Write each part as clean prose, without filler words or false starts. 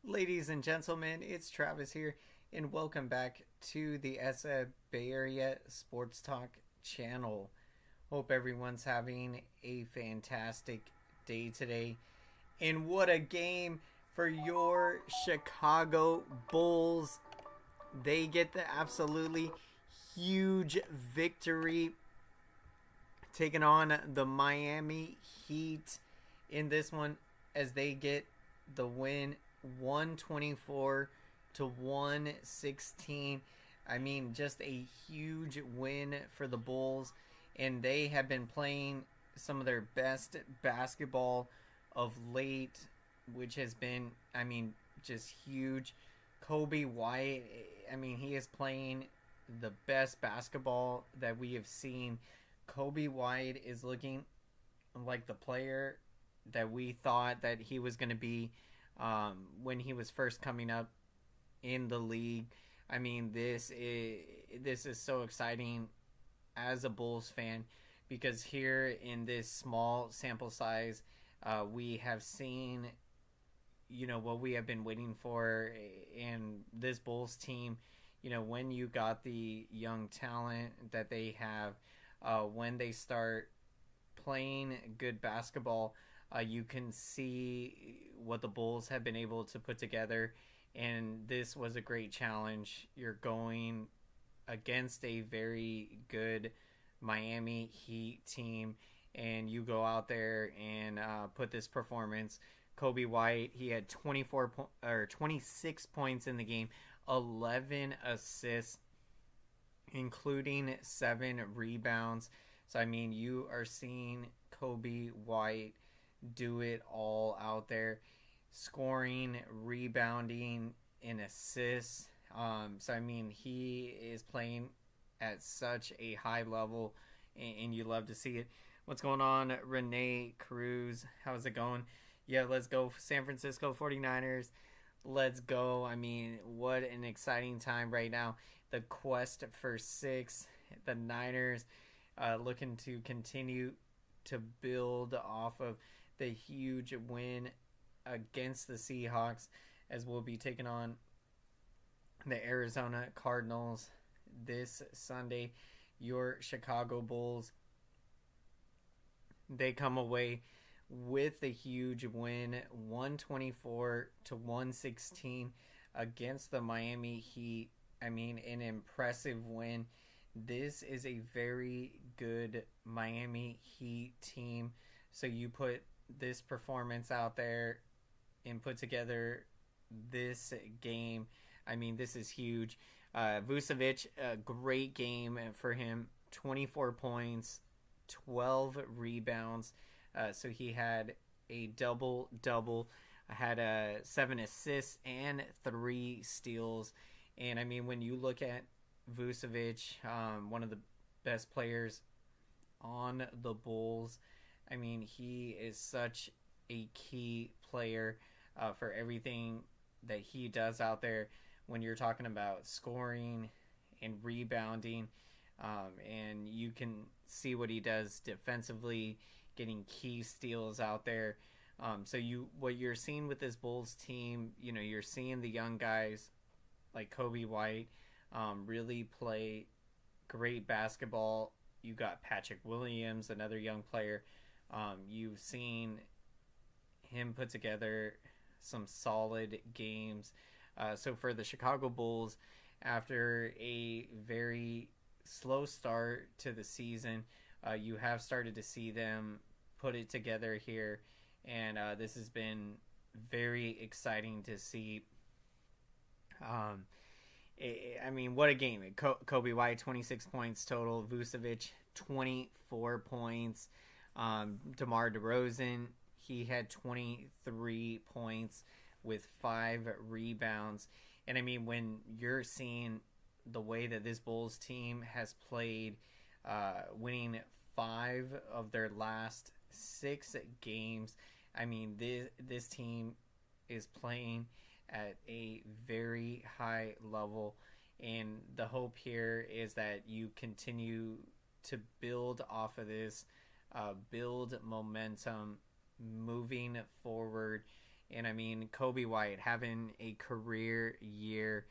Ladies and gentlemen, it's Travis here, and welcome back to the Bay Area SportsTalk channel. Hope everyone's having a fantastic day today. And what a game for your Chicago Bulls. They get the absolutely huge victory taking on the Miami Heat in this one as they get the win 124 to 116. I mean, just a huge win for the Bulls, and they have been playing some of their best basketball of late, which has been, just huge. Kobe White, he is playing the best basketball that we have seen. Kobe White is looking like the player that we thought that he was going to be when he was first coming up in the league. This is so exciting as a Bulls fan, because here in this small sample size, we have seen, what we have been waiting for in this Bulls team. When you got the young talent that they have, when they start playing good basketball, you can see what the Bulls have been able to put together, and this was a great challenge. You're going against a very good Miami Heat team, and you go out there and put this performance. Kobe White, he had 26 points in the game, 11 assists, including 7 rebounds. So you are seeing Kobe White do it all out there, scoring, rebounding, and assists. He is playing at such a high level, and you love to see it. What's going on, Renee Cruz? How's it going? Yeah, let's go San Francisco 49ers. Let's go. What an exciting time right now. The quest for 6. The Niners looking to continue to build off of the huge win against the Seahawks, as we'll be taking on the Arizona Cardinals this Sunday. Your Chicago Bulls, they come away with a huge win, 124 to 116 against the Miami Heat. An impressive win. This is a very good Miami Heat team. So you put this performance out there and put together this game. This is huge. Vucevic, a great game for him. 24 points, 12 rebounds. So he had a double-double. Had 7 assists and 3 steals. And when you look at Vucevic, one of the best players on the Bulls, he is such a key player for everything that he does out there when you're talking about scoring and rebounding. And you can see what he does defensively, getting key steals out there. What you're seeing with this Bulls team, you're seeing the young guys like Kobe White really play great basketball. You got Patrick Williams, another young player. You've seen him put together some solid games. So for the Chicago Bulls, after a very slow start to the season, you have started to see them put it together here, and this has been very exciting to see. What a game. Kobe White, 26 points total. Vucevic, 24 points. DeMar DeRozan, he had 23 points with 5 rebounds. And when you're seeing the way that this Bulls team has played, winning 5 of their last 6 games, this team is playing at a very high level, and the hope here is that you continue to build off of this, build momentum moving forward, And I mean, Kobe White having a career year,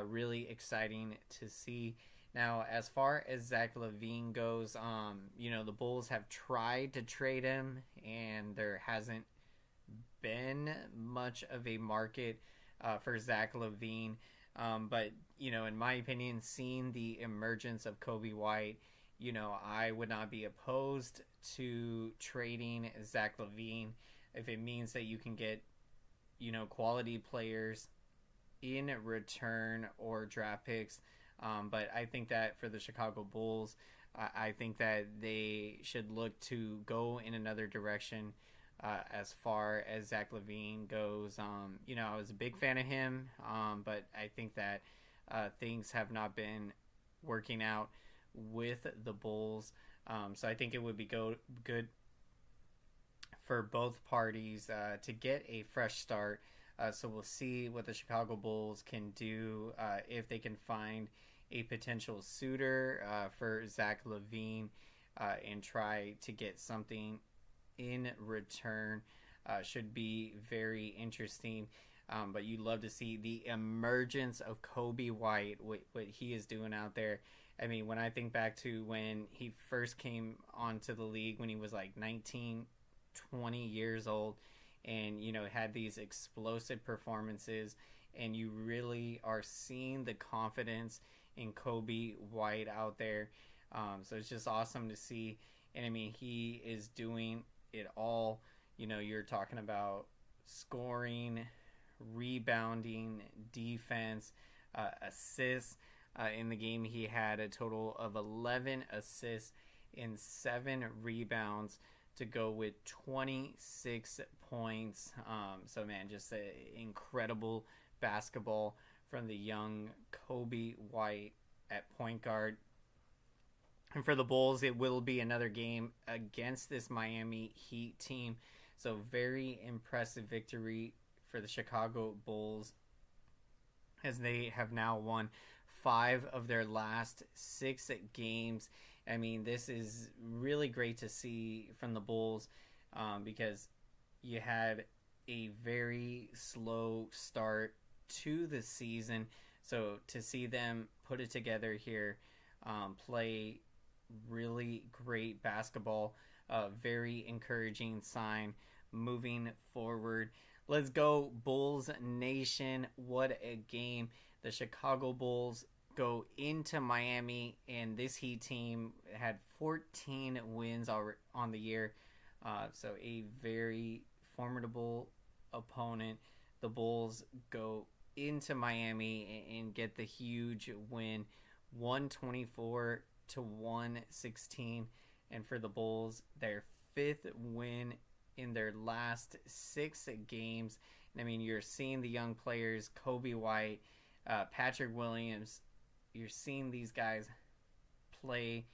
really exciting to see. Now, as far as Zach LaVine goes, the Bulls have tried to trade him, and there hasn't been much of a market for Zach LaVine. But, in my opinion, seeing the emergence of Kobe White, I would not be opposed to trading Zach LaVine if it means that you can get, quality players in return or draft picks. But I think that for the Chicago Bulls, I think that they should look to go in another direction as far as Zach LaVine goes. I was a big fan of him, but I think that things have not been working out with the Bulls. So I think it would be good for both parties to get a fresh start. So we'll see what the Chicago Bulls can do if they can find a potential suitor for Zach LaVine and try to get something in return. Should be very interesting. But you love to see the emergence of Kobe White, what he is doing out there. I mean, when I think back to when he first came onto the league, when he was like 19, 20 years old, and, had these explosive performances, and you really are seeing the confidence in Kobe White out there. So it's just awesome to see. And I mean, he is doing it all. You're talking about scoring, rebounding, defense, assists. In the game, he had a total of 11 assists and 7 rebounds to go with 26 points. So, man, just incredible basketball from the young Kobe White at point guard. And for the Bulls, it will be another game against this Miami Heat team. So, very impressive victory for the Chicago Bulls, as they have now won 5 of their last 6 games. I mean, this is really great to see from the Bulls because you had a very slow start to the season. So to see them put it together here, play really great basketball, very encouraging sign moving forward. Let's go Bulls Nation. What a game. The Chicago Bulls go into Miami, and this Heat team had 14 wins on the year. So a very formidable opponent. The Bulls go into Miami and get the huge win, 124-116. And for the Bulls, their 5th win in their last 6 games. And I mean, you're seeing the young players, Kobe White, Patrick Williams. You're seeing these guys play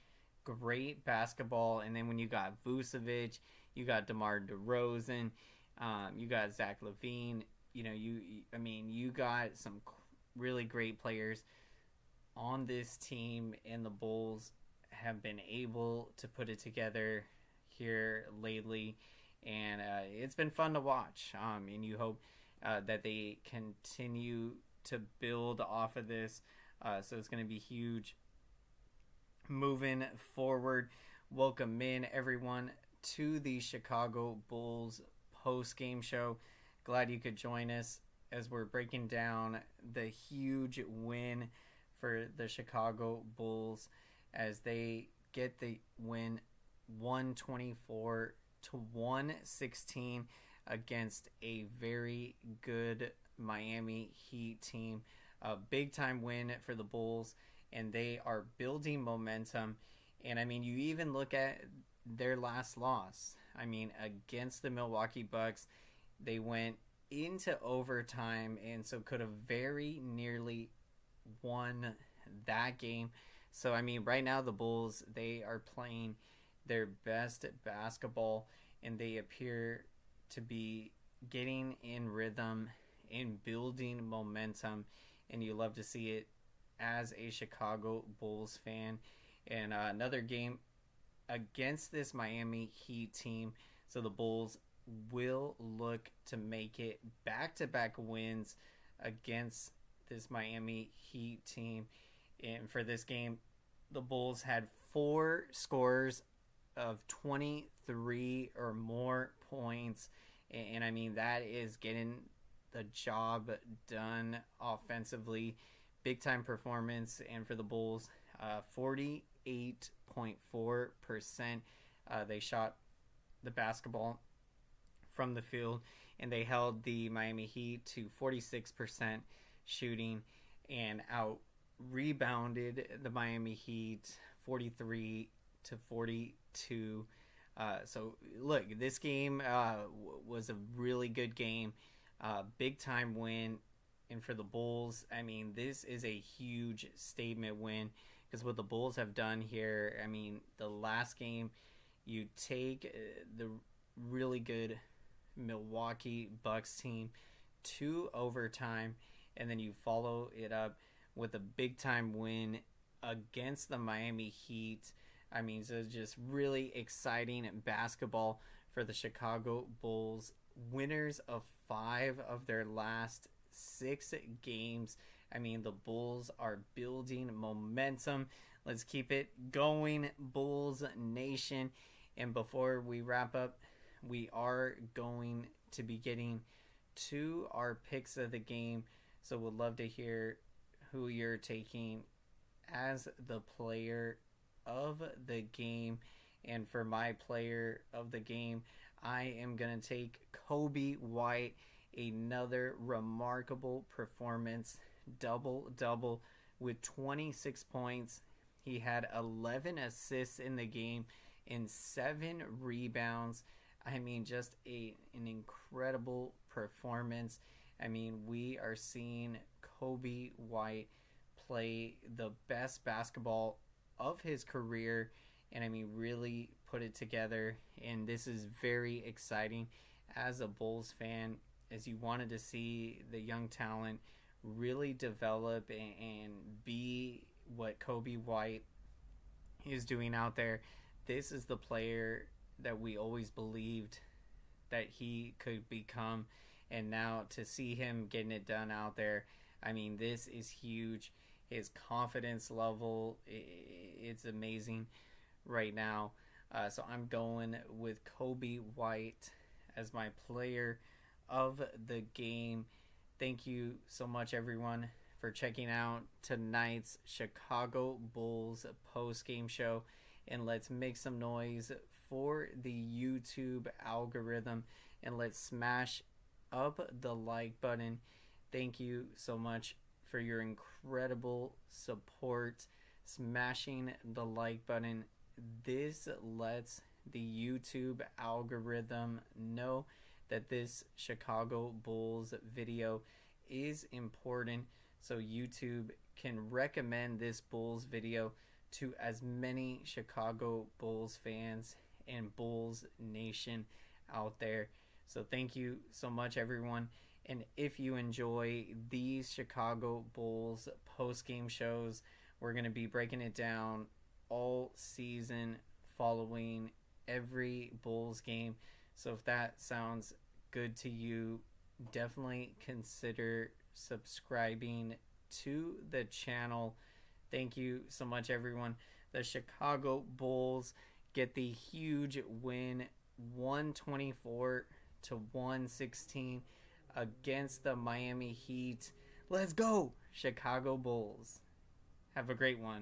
great basketball. And then when you got Vucevic, you got DeMar DeRozan, you got Zach LaVine, you got some really great players on this team, and the Bulls have been able to put it together here lately. And it's been fun to watch. And you hope that they continue to build off of this. So it's going to be huge moving forward. Welcome in, everyone, to the Chicago Bulls post-game show. Glad you could join us as we're breaking down the huge win for the Chicago Bulls as they get the win 124-116 against a very good Miami Heat team. A big-time win for the Bulls, and they are building momentum. And, I mean, you even look at their last loss. I mean, against the Milwaukee Bucks, they went into overtime, and so could have very nearly won that game. So, I mean, right now the Bulls, they are playing their best basketball, and they appear to be getting in rhythm and building momentum, and you love to see it as a Chicago Bulls fan. And another game against this Miami Heat team. So the Bulls will look to make it back-to-back wins against this Miami Heat team. And for this game, the Bulls had 4 scorers of 23 or more points. And I mean, that is getting the job done offensively. Big time performance. And for the Bulls, 48.4%. They shot the basketball from the field, and they held the Miami Heat to 46% shooting and out rebounded the Miami Heat 43 to 42. So look, this game was a really good game, big time win. And for the Bulls, I mean, this is a huge statement win, because what the Bulls have done here, I mean, the last game, you take the really good Milwaukee Bucks team to overtime, and then you follow it up with a big time win against the Miami Heat. I mean, so it's just really exciting basketball for the Chicago Bulls, winners of 5 of their last 6 games. I mean, the Bulls are building momentum. Let's keep it going, Bulls Nation. And before we wrap up, we are going to be getting to our picks of the game. So we'd love to hear who you're taking as the player of the game. And for my player of the game, I am going to take Kobe White. Another remarkable performance, double-double with 26 points. He had 11 assists in the game and 7 rebounds. I mean, just an incredible performance. I mean, we are seeing Kobe White play the best basketball of his career, and I mean, really put it together. And this is very exciting as a Bulls fan, as you wanted to see the young talent really develop and be what Kobe White is doing out there. This is the player that we always believed that he could become, and now to see him getting it done out there, I mean, this is huge. His confidence level, it's amazing right now. So I'm going with Kobe White as my player of the game. Thank you so much, everyone, for checking out tonight's Chicago Bulls post-game show. And let's make some noise for the YouTube algorithm, and let's smash up the like button. Thank you so much for your incredible support. Smashing the like button, this lets the YouTube algorithm know that this Chicago Bulls video is important, so YouTube can recommend this Bulls video to as many Chicago Bulls fans and Bulls Nation out there. So thank you so much, everyone. And if you enjoy these Chicago Bulls post-game shows, we're going to be breaking it down all season following every Bulls game. So if that sounds good to you, definitely consider subscribing to the channel. Thank you so much, everyone. The Chicago Bulls get the huge win, 124 to 116 against the Miami Heat. Let's go, Chicago Bulls. Have a great one.